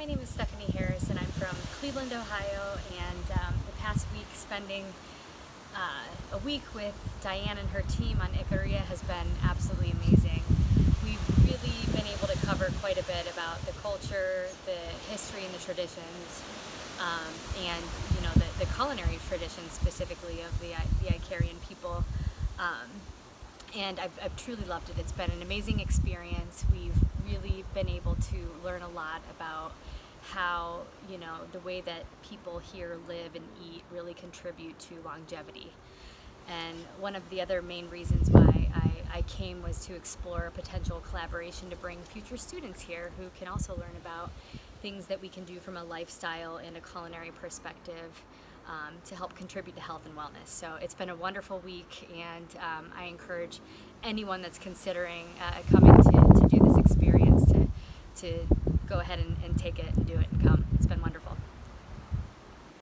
my name is Stephanie Harris, and I'm from Cleveland, Ohio. And the past week, spending a week with Diane and her team on Ikaria has been absolutely amazing. We've really been able to cover quite a bit about the culture, the history, and the traditions, and the culinary traditions specifically of the Ikarian people. And I've truly loved it. It's been an amazing experience. We've really been able to learn a lot about how, the way that people here live and eat really contribute to longevity. And one of the other main reasons why I came was to explore a potential collaboration to bring future students here who can also learn about things that we can do from a lifestyle and a culinary perspective to help contribute to health and wellness. So it's been a wonderful week, and I encourage anyone that's considering coming to do this experience to go ahead and take it and do it and come.